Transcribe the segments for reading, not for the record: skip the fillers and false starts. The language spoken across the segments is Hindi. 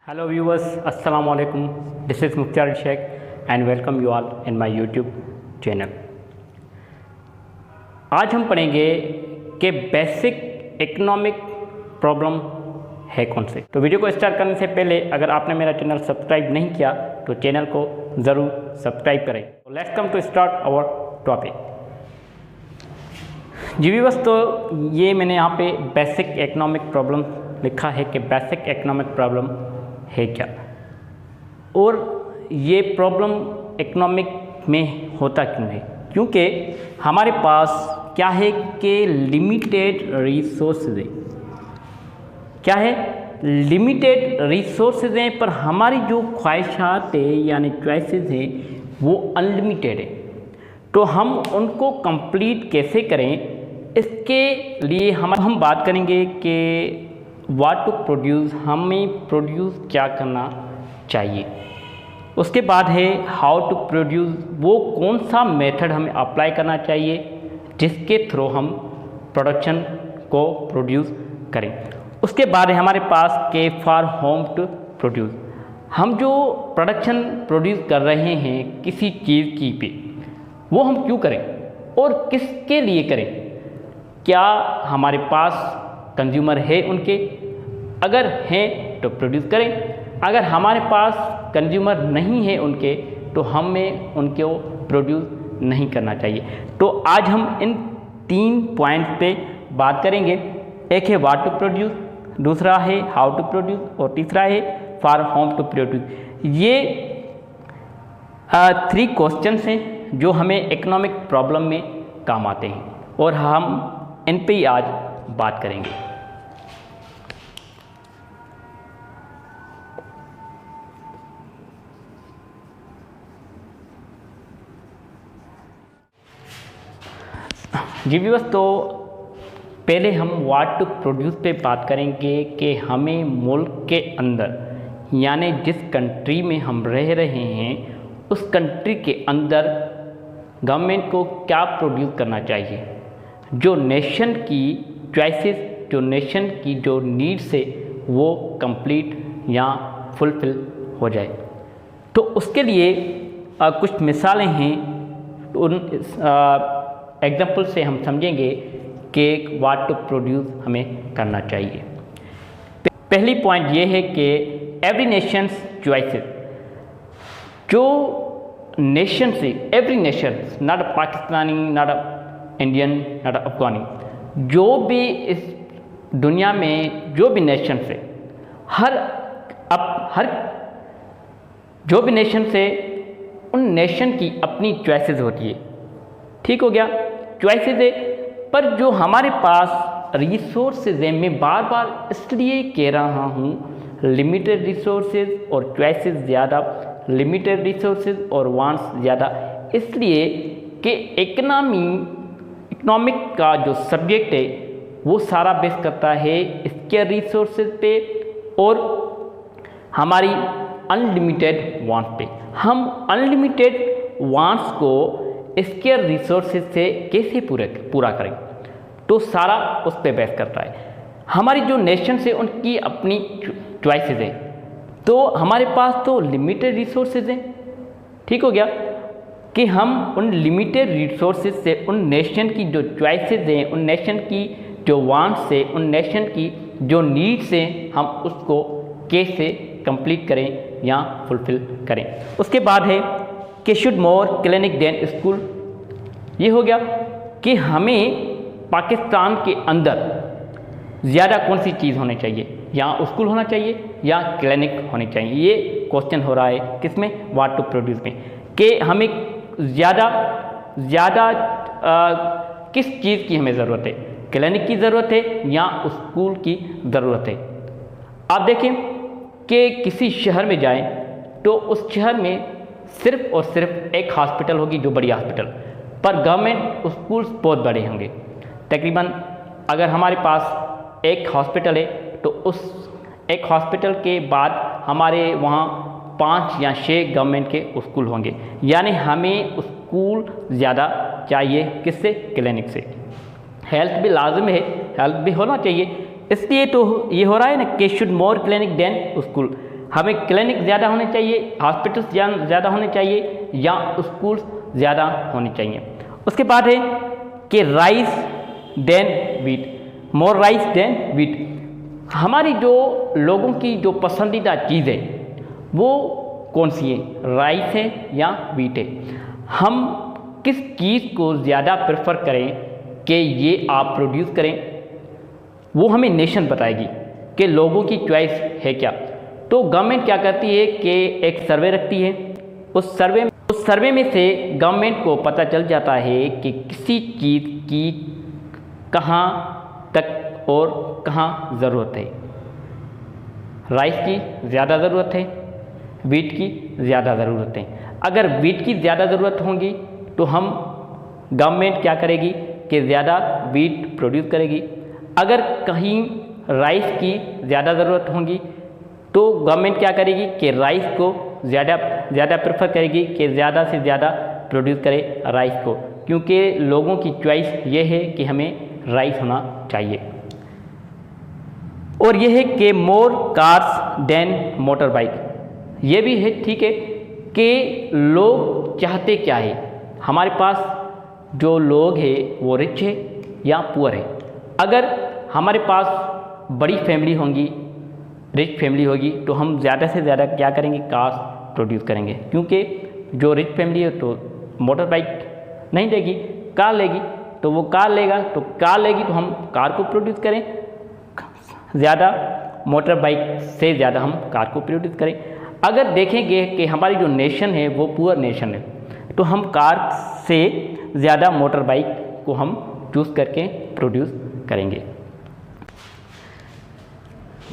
Hello viewers, Assalamu alaikum. This is Mukhtar Sheikh and welcome you all in my YouTube channel. आज हम पढ़ेंगे कि बेसिक इकोनॉमिक प्रॉब्लम है कौन से। तो वीडियो को स्टार्ट करने से पहले अगर आपने मेरा चैनल सब्सक्राइब नहीं किया तो चैनल को ज़रूर सब्सक्राइब करें। Let's come to start our topic. जी व्यूअर्स, तो ये मैंने यहाँ पे बेसिक इकोनॉमिक प्रॉब्लम लिखा है कि बेसिक इकोनॉमिक प्रॉब्लम है क्या, और ये प्रॉब्लम इकोनॉमिक में होता क्यों है। क्योंकि हमारे पास क्या है कि लिमिटेड रिसोर्सेज है। क्या है? लिमिटेड रिसोर्सेज हैं, पर हमारी जो ख्वाहिशात है यानी चॉइसेस हैं वो अनलिमिटेड है। तो हम उनको कंप्लीट कैसे करें, इसके लिए हम बात करेंगे कि व्हाट टू प्रोड्यूस, हमें प्रोड्यूस क्या करना चाहिए। उसके बाद है हाउ टू प्रोड्यूस, वो कौन सा मेथड हमें अप्लाई करना चाहिए जिसके थ्रू हम प्रोडक्शन को प्रोड्यूस करें। उसके बाद है हमारे पास के फॉर होम टू प्रोड्यूस, हम जो प्रोडक्शन प्रोड्यूस कर रहे हैं किसी चीज़ की पे, वो हम क्यों करें और किसके लिए करें। क्या हमारे पास कंज्यूमर है उनके, अगर हैं तो प्रोड्यूस करें, अगर हमारे पास कंज्यूमर नहीं है उनके तो हमें उनको प्रोड्यूस नहीं करना चाहिए। तो आज हम इन 3 पॉइंट पे बात करेंगे। एक है व्हाट टू प्रोड्यूस, दूसरा है हाउ टू प्रोड्यूस और तीसरा है फॉर होम टू प्रोड्यूस। ये 3 क्वेश्चन हैं जो हमें इकोनॉमिक प्रॉब्लम में काम आते हैं और हम इन पे ही आज बात करेंगे। जी व्यूअर्स, तो पहले हम व्हाट टू प्रोड्यूस पे बात करेंगे कि हमें मुल्क के अंदर यानी जिस कंट्री में हम रह रहे हैं उस कंट्री के अंदर गवर्नमेंट को क्या प्रोड्यूस करना चाहिए, जो नेशन की चॉइसेस, जो नेशन की जो नीड्स है वो कंप्लीट या फुलफिल हो जाए। तो उसके लिए कुछ मिसालें हैं, उन एग्जाम्पल से हम समझेंगे कि व्हाट टू प्रोड्यूस हमें करना चाहिए। पहली पॉइंट ये है कि एवरी नेशंस चॉइसेस, जो नेशन से every nation, not a Pakistani, not a Indian, not a Afghani, जो भी इस दुनिया में जो भी नेशन से हर जो भी नेशन से उन नेशन की अपनी चॉइसेस होती है। ठीक हो गया, चॉइसेस है, पर जो हमारे पास रिसोर्सेज हैं, मैं बार बार इसलिए कह रहा हूँ लिमिटेड रिसोर्सेज और चॉइसेस ज़्यादा, लिमिटेड रिसोर्सेज और वांट्स ज़्यादा, इसलिए कि इकोनॉमिक का जो सब्जेक्ट है वो सारा बेस करता है स्केयर रिसोर्सेज पे और हमारी अनलिमिटेड वांट्स पे। हम अनलिमिटेड वांट्स को स्केयर रिसोर्सेज से कैसे पूरा करें, तो सारा उस पर बेस करता है। हमारी जो नेशन है उनकी अपनी चॉइसेस है, तो हमारे पास तो लिमिटेड रिसोर्सेज हैं। ठीक हो गया कि हम उन लिमिटेड रिसोर्सेज से उन नेशन की जो चॉइसेस हैं, उन नेशन की जो वांट्स है, उन नेशन की जो नीड्स हैं, हम उसको कैसे कंप्लीट करें या फुलफिल करें। उसके बाद है कि should more clinic than school. ये हो गया कि हमें पाकिस्तान के अंदर ज़्यादा कौन सी चीज़ होनी चाहिए, या स्कूल होना चाहिए या क्लिनिक होनी चाहिए। ये क्वेश्चन हो रहा है किसमें, व्हाट टू प्रोड्यूस में, कि हमें ज़्यादा किस चीज़ की हमें ज़रूरत है, क्लिनिक की ज़रूरत है या स्कूल की ज़रूरत है। आप देखें कि किसी शहर में जाएं तो उस शहर में सिर्फ और सिर्फ एक हॉस्पिटल होगी जो बड़ी हॉस्पिटल, पर गवर्नमेंट स्कूल्स बहुत बड़े होंगे। तकरीबन अगर हमारे पास एक हॉस्पिटल है तो उस एक हॉस्पिटल के बाद हमारे वहाँ 5 या 6 गवर्नमेंट के स्कूल होंगे, यानी हमें स्कूल ज़्यादा चाहिए किससे, क्लिनिक से। हेल्थ भी लाजमी है, हेल्थ भी होना चाहिए, इसलिए तो ये हो रहा है ना कि should more clinic than school. हमें क्लिनिक ज़्यादा होने चाहिए, हॉस्पिटल्स ज़्यादा होने चाहिए या स्कूल्स ज़्यादा होने चाहिए। उसके बाद है कि rice than wheat, more rice than wheat. हमारी जो लोगों की जो पसंदीदा चीज़ है वो कौन सी है, राइस है या वीट है। हम किस चीज़ को ज़्यादा प्रेफर करें कि ये आप प्रोड्यूस करें, वो हमें नेशन बताएगी कि लोगों की चॉइस है क्या। तो गवर्नमेंट क्या करती है कि एक सर्वे रखती है, उस सर्वे में से गवर्नमेंट को पता चल जाता है कि किसी चीज़ की कहाँ तक और कहाँ ज़रूरत है। राइस की ज़्यादा ज़रूरत है, वीट की ज़्यादा ज़रूरत है। अगर वीट की ज़्यादा ज़रूरत होगी तो हम गवर्नमेंट क्या करेगी कि ज़्यादा वीट प्रोड्यूस करेगी। अगर कहीं राइस की ज़्यादा ज़रूरत होगी तो गवर्नमेंट क्या करेगी कि राइस को ज़्यादा प्रेफर करेगी कि ज़्यादा से ज़्यादा प्रोड्यूस करे राइस को, क्योंकि लोगों की चॉइस ये है कि हमें राइस होना चाहिए। और ये है कि मोर कार्स देन मोटर बाइक, ये भी है ठीक है कि लोग चाहते क्या है। हमारे पास जो लोग हैं वो रिच है या पुअर है। अगर हमारे पास बड़ी फैमिली होंगी, रिच फैमिली होगी, तो हम ज़्यादा से ज़्यादा क्या करेंगे, कार्स प्रोड्यूस करेंगे, क्योंकि जो रिच फैमिली है तो मोटर बाइक नहीं लेगी, कार लेगी, तो वो कार लेगा तो कार लेगी तो हम कार को प्रोड्यूस करें ज़्यादा, मोटर बाइक से ज़्यादा हम कार को प्रोड्यूस करें। अगर देखेंगे कि हमारी जो नेशन है वो पुअर नेशन है, तो हम कार से ज़्यादा मोटर बाइक को हम चूज़ करके प्रोड्यूस करेंगे।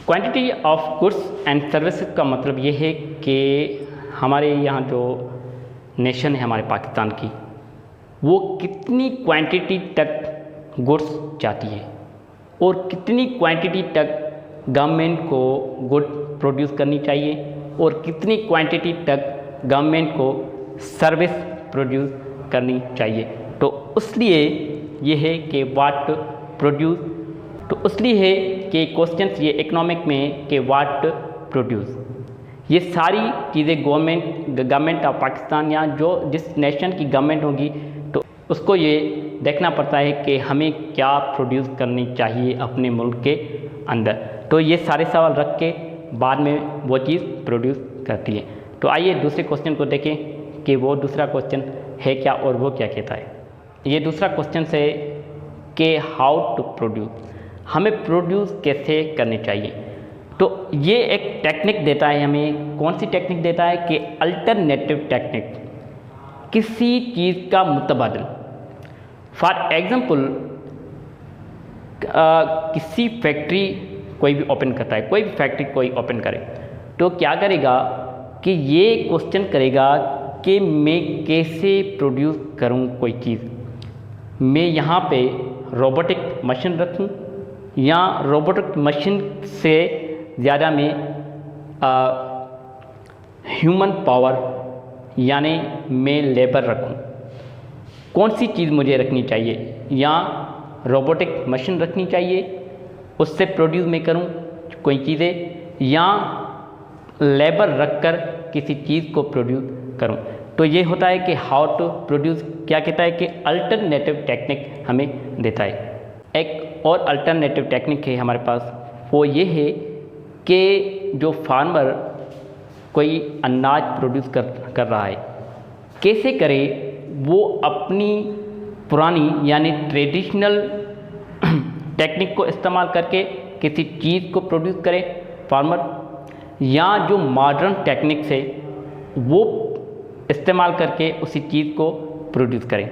Quantity of goods and services का मतलब ये है कि हमारे यहाँ जो नेशन है हमारे पाकिस्तान की, वो कितनी क्वांटिटी तक गुड्स चाहती है और कितनी क्वांटिटी तक गवर्नमेंट को गुड प्रोड्यूस करनी चाहिए और कितनी क्वांटिटी तक गवर्नमेंट को सर्विस प्रोड्यूस करनी चाहिए। तो इसलिए ये है कि वाट प्रोड्यूस, तो इसलिए है कि क्वेश्चंस ये इकोनॉमिक में कि वाट प्रोड्यूस, ये सारी चीज़ें गवर्नमेंट ऑफ पाकिस्तान या जो जिस नेशन की गवर्नमेंट होगी तो उसको ये देखना पड़ता है कि हमें क्या प्रोड्यूस करनी चाहिए अपने मुल्क के अंदर। तो ये सारे सवाल रख के बाद में वो चीज़ प्रोड्यूस करती है। तो आइए दूसरे क्वेश्चन को देखें कि वो दूसरा क्वेश्चन है क्या और वो क्या कहता है। ये दूसरा क्वेश्चन है कि हाउ टू प्रोड्यूस, हमें प्रोड्यूस कैसे करनी चाहिए। तो ये एक टेक्निक देता है हमें, कौन सी टेक्निक देता है कि अल्टरनेटिव टेक्निक, किसी चीज़ का मुतबादिल। फॉर एग्ज़ाम्पल किसी फैक्ट्री कोई भी ओपन करता है, कोई भी फैक्ट्री कोई ओपन करे तो क्या करेगा कि ये क्वेश्चन करेगा कि मैं कैसे प्रोड्यूस करूं कोई चीज़। मैं यहाँ पे रोबोटिक मशीन रखूं या रोबोटिक मशीन से ज़्यादा मैं ह्यूमन पावर यानी मैं लेबर रखूं। कौन सी चीज़ मुझे रखनी चाहिए, या रोबोटिक मशीन रखनी चाहिए उससे प्रोड्यूस मैं करूं कोई चीज़ें, या लेबर रखकर किसी चीज़ को प्रोड्यूस करूं। तो ये होता है कि हाउ टू प्रोड्यूस क्या कहता है कि अल्टरनेटिव टेक्निक हमें देता है। एक और अल्टरनेटिव टेक्निक है हमारे पास, वो ये है कि जो फार्मर कोई अनाज प्रोड्यूस कर रहा है, कैसे करे वो अपनी पुरानी यानी ट्रेडिशनल टेक्निक को इस्तेमाल करके किसी चीज़ को प्रोड्यूस करे फार्मर, या जो मॉडर्न टेक्निक से वो इस्तेमाल करके उसी चीज़ को प्रोड्यूस करें।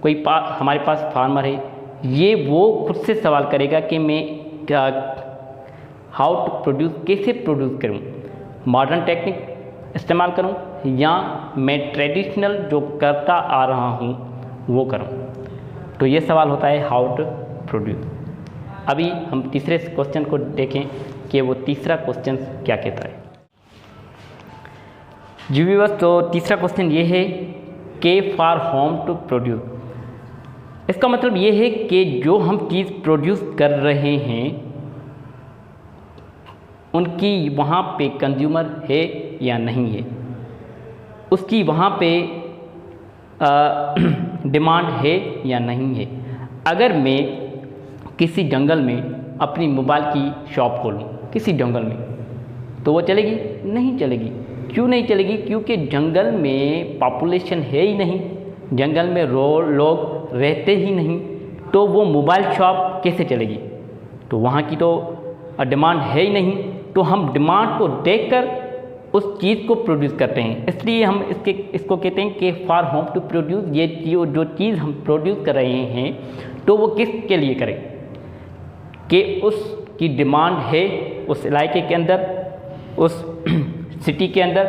कोई हमारे पास फार्मर है, ये वो खुद से सवाल करेगा कि मैं हाउ टू प्रोड्यूस, कैसे प्रोड्यूस करूं, मॉडर्न टेक्निक इस्तेमाल करूं या मैं ट्रेडिशनल जो करता आ रहा हूं वो करूं। तो ये सवाल होता है हाउ टू प्रोड्यूस। अभी हम तीसरे क्वेश्चन को देखें कि वो तीसरा क्वेश्चन क्या कहता है। जी व्यूअर्स, तो तीसरा क्वेश्चन ये है कि फॉर होम टू प्रोड्यूस, इसका मतलब ये है कि जो हम चीज़ प्रोड्यूस कर रहे हैं उनकी वहाँ पे कंज्यूमर है या नहीं है, उसकी वहाँ पे डिमांड है या नहीं है। अगर मैं किसी जंगल में अपनी मोबाइल की शॉप खोलूँ किसी जंगल में, तो वो चलेगी? नहीं चलेगी। क्यों नहीं चलेगी? क्योंकि जंगल में पॉपुलेशन है ही नहीं, जंगल में लोग रहते ही नहीं, तो वो मोबाइल शॉप कैसे चलेगी? तो वहाँ की तो डिमांड है ही नहीं। तो हम डिमांड को देखकर उस चीज़ को प्रोड्यूस करते हैं, इसलिए हम इसको कहते हैं कि फॉर होम टू प्रोड्यूस। ये जो चीज़ हम प्रोड्यूस कर रहे हैं तो वो किसके लिए करें कि उसकी डिमांड है उस इलाके के अंदर, उस सिटी के अंदर,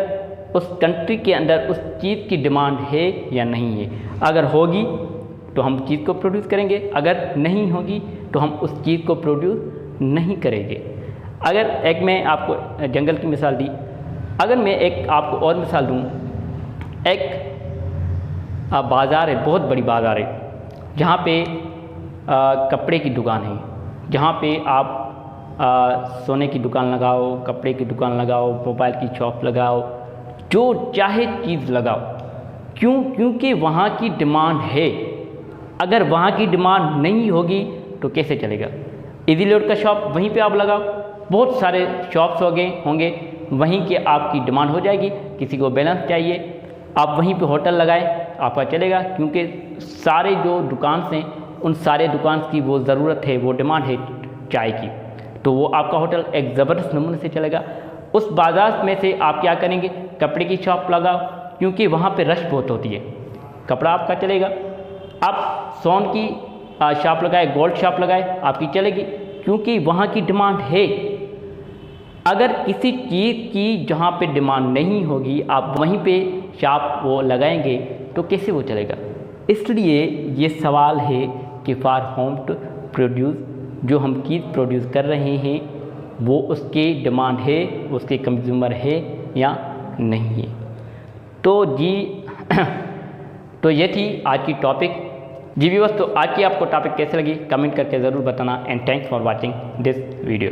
उस कंट्री के अंदर उस चीज़ की डिमांड है या नहीं है। अगर होगी तो हम चीज़ को प्रोड्यूस करेंगे, अगर नहीं होगी तो हम उस चीज़ को प्रोड्यूस नहीं करेंगे। अगर एक मैं आपको जंगल की मिसाल दी, अगर मैं एक आपको और मिसाल दूँ, एक बाज़ार है, बहुत बड़ी बाज़ार है, जहाँ पे कपड़े की दुकान है, जहाँ पे आप सोने की दुकान लगाओ, कपड़े की दुकान लगाओ, मोबाइल की शॉप लगाओ, जो चाहे चीज़ लगाओ। क्यों? क्योंकि वहाँ की डिमांड है। अगर वहाँ की डिमांड नहीं होगी तो कैसे चलेगा? इजी लोड का शॉप वहीं पे आप लगाओ, बहुत सारे शॉप्स होंगे, वहीं की आपकी डिमांड हो जाएगी। किसी को बैलेंस चाहिए, आप वहीं पे होटल लगाए, आपका चलेगा, क्योंकि सारे जो दुकान हैं उन सारे दुकान की वो ज़रूरत है, वो डिमांड है चाय की, तो वो आपका होटल एक ज़बरदस्त नमूने से चलेगा। उस बाज़ार में से आप क्या करेंगे? कपड़े की शॉप लगाओ, क्योंकि वहाँ पे रश बहुत होती है, कपड़ा आपका चलेगा। आप सोन की शॉप लगाए, गोल्ड शॉप लगाए, आपकी चलेगी, क्योंकि वहाँ की डिमांड है। अगर किसी चीज़ की जहाँ पे डिमांड नहीं होगी, आप वहीं पे शॉप वो लगाएंगे तो कैसे वो चलेगा? इसलिए ये सवाल है कि फॉर होम टू प्रोड्यूस, जो हम चीज़ प्रोड्यूस कर रहे हैं वो उसकी डिमांड है, उसके कंज्यूमर है या नहीं है। तो जी तो ये थी आज की टॉपिक। जी व्यूअर्स, तो आज की आपको टॉपिक कैसे लगी कमेंट करके ज़रूर बताना। And thanks for watching this video.